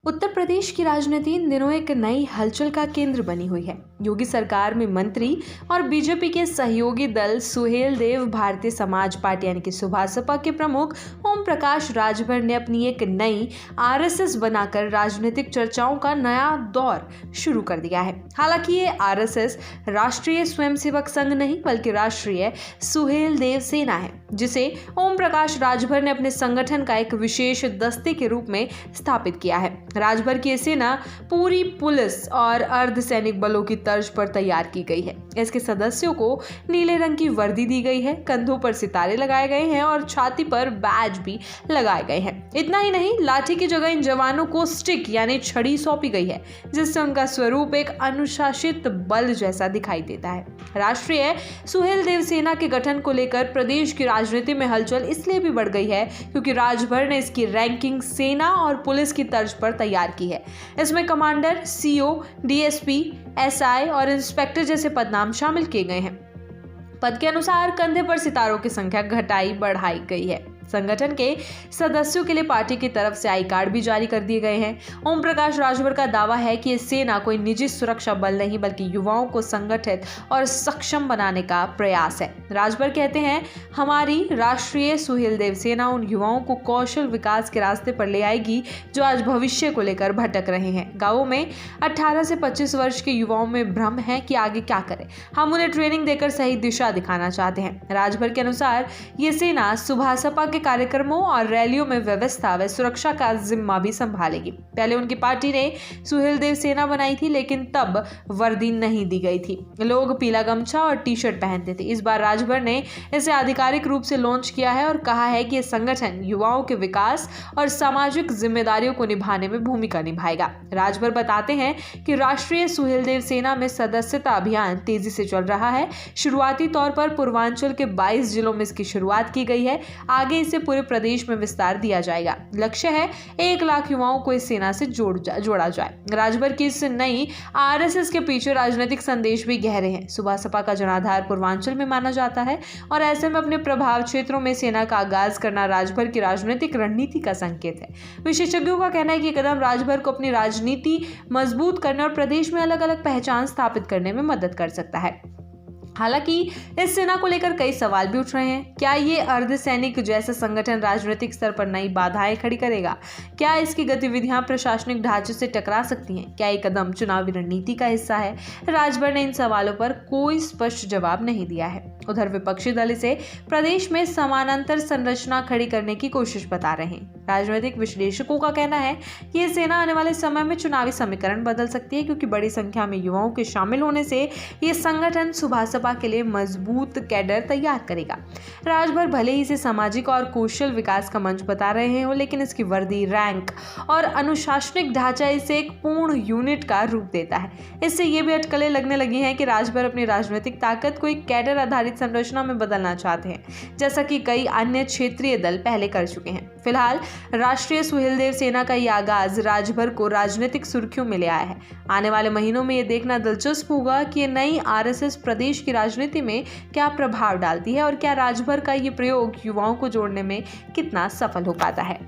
उत्तर प्रदेश की राजनीति इन दिनों एक नई हलचल का केंद्र बनी हुई है। योगी सरकार में मंत्री और बीजेपी के सहयोगी दल सुहेलदेव भारतीय समाज पार्टी यानी कि सुभासपा के प्रमुख ओम प्रकाश राजभर ने अपनी एक नई आरएसएस बनाकर राजनीतिक चर्चाओं का नया दौर शुरू कर दिया है। हालांकि ये आरएसएस राष्ट्रीय स्वयंसेवक संघ नहीं बल्कि राष्ट्रीय सुहेलदेव सेना है, जिसे ओम प्रकाश राजभर ने अपने संगठन का एक विशेष दस्ते के रूप में स्थापित किया है। राजभर की सेना पूरी पुलिस और अर्धसैनिक बलों की तर्ज पर तैयार की गई है। इसके सदस्यों को नीले रंग की वर्दी दी गई है, कंधों पर सितारे लगाए गए हैं और छाती पर बैज भी लगाए गए हैं। इतना ही नहीं, लाठी की जगह इन जवानों को स्टिक यानी छड़ी सौंपी गई है, जिससे उनका स्वरूप एक अनुशासित बल जैसा दिखाई देता है। राष्ट्रीय सुहेलदेव सेना के गठन को लेकर प्रदेश की राजनीति में हलचल इसलिए भी बढ़ गई है क्योंकि राजभर ने इसकी रैंकिंग सेना और पुलिस की तर्ज पर तैयार की है। इसमें कमांडर, सीओ, डीएसपी, एसआई और इंस्पेक्टर जैसे पद नाम शामिल किए गए हैं। पद के अनुसार कंधे पर सितारों की संख्या घटाई बढ़ाई गई है। संगठन के सदस्यों के लिए पार्टी की तरफ से आई कार्ड भी जारी कर दिए गए हैं। ओम प्रकाश राजभर का दावा है कि ये सेना कोई निजी सुरक्षा बल नहीं बल्कि युवाओं को संगठित और सक्षम बनाने का प्रयास है। राजभर कहते हैं, हमारी राष्ट्रीय सुहेलदेव सेना उन युवाओं को कौशल विकास के रास्ते पर ले आएगी जो आज भविष्य को लेकर भटक रहे हैं। गांवों में 18 से 25 वर्ष के युवाओं में भ्रम है कि आगे क्या करें। हम उन्हें ट्रेनिंग देकर सही दिशा दिखाना चाहते हैं। राजभर के अनुसार ये सेना सुभासपा के कार्यक्रमों और रैलियों में व्यवस्था व सुरक्षा का जिम्मा भी संभालेगी। पहले उनकी पार्टी ने सुहेलदेव सेना बनाई थी, लेकिन तब वर्दी नहीं दी गई थी। लोग पीला गमछा और टी शर्ट पहनते थे। इस बार राजभर ने इसे आधिकारिक रूप से लॉन्च किया है और कहा है कि यह संगठन युवाओं के विकास और सामाजिक जिम्मेदारियों को निभाने में भूमिका निभाएगा। राजभर बताते हैं कि राष्ट्रीय सुहेलदेव सेना में सदस्यता अभियान तेजी से चल रहा है। शुरुआती तौर पर पूर्वांचल के 22 जिलों में इसकी शुरुआत की गई है। आगे इसे पूरे प्रदेश में विस्तार दिया जाएगा। लक्ष्य है 1 लाख युवाओं को इस सेना से जोड़ा जाए। राजभर की इस नई आरएसएस के पीछे राजनीतिक संदेश भी गहरे हैं। सुभासपा का जनाधार पूर्वांचल में माना जाता है और ऐसे में अपने प्रभाव क्षेत्रों में सेना का आगाज करना राजभर की राजनीतिक रणनीति का संकेत है। विशेषज्ञों का कहना है कि कदम राजभर को अपनी राजनीति मजबूत करने और प्रदेश में अलग अलग पहचान स्थापित करने में मदद कर सकता है। हालांकि इस सेना को लेकर कई सवाल भी उठ रहे हैं। क्या ये अर्धसैनिक जैसा संगठन राजनीतिक स्तर पर नई बाधाएं खड़ी करेगा? क्या इसकी गतिविधियां प्रशासनिक ढांचे से टकरा सकती हैं? क्या ये कदम चुनावी रणनीति का हिस्सा है? राजभर ने इन सवालों पर कोई स्पष्ट जवाब नहीं दिया है। उधर विपक्षी दल इसे प्रदेश में समानांतर संरचना खड़ी करने की कोशिश बता रहे हैं। राजनीतिक विश्लेषकों का कहना है कि ये सेना आने वाले समय में चुनावी समीकरण बदल सकती है, क्योंकि बड़ी संख्या में युवाओं के शामिल होने से ये संगठन सुभासपा के लिए मजबूत कैडर तैयार करेगा। राजभर भले ही इसे सामाजिक और कौशल विकास का मंच बता रहे हो, लेकिन इसकी वर्दी, रैंक और अनुशासनिक ढांचा इसे एक पूर्ण यूनिट का रूप देता है। इससे ये भी अटकलें लगने लगी हैं कि राजभर अपनी राजनीतिक ताकत को एक कैडर आधारित संरचना में बदलना चाहते हैं, जैसा कि कई अन्य क्षेत्रीय दल पहले कर चुके हैं। फिलहाल राष्ट्रीय सुहेलदेव सेना का यह आगाज राजभर को राजनीतिक सुर्खियों में ले आया है। आने वाले महीनों में यह देखना दिलचस्प होगा कि ये नई आरएसएस प्रदेश की राजनीति में क्या प्रभाव डालती है और क्या राजभर का ये प्रयोग युवाओं को जोड़ने में कितना सफल हो पाता है।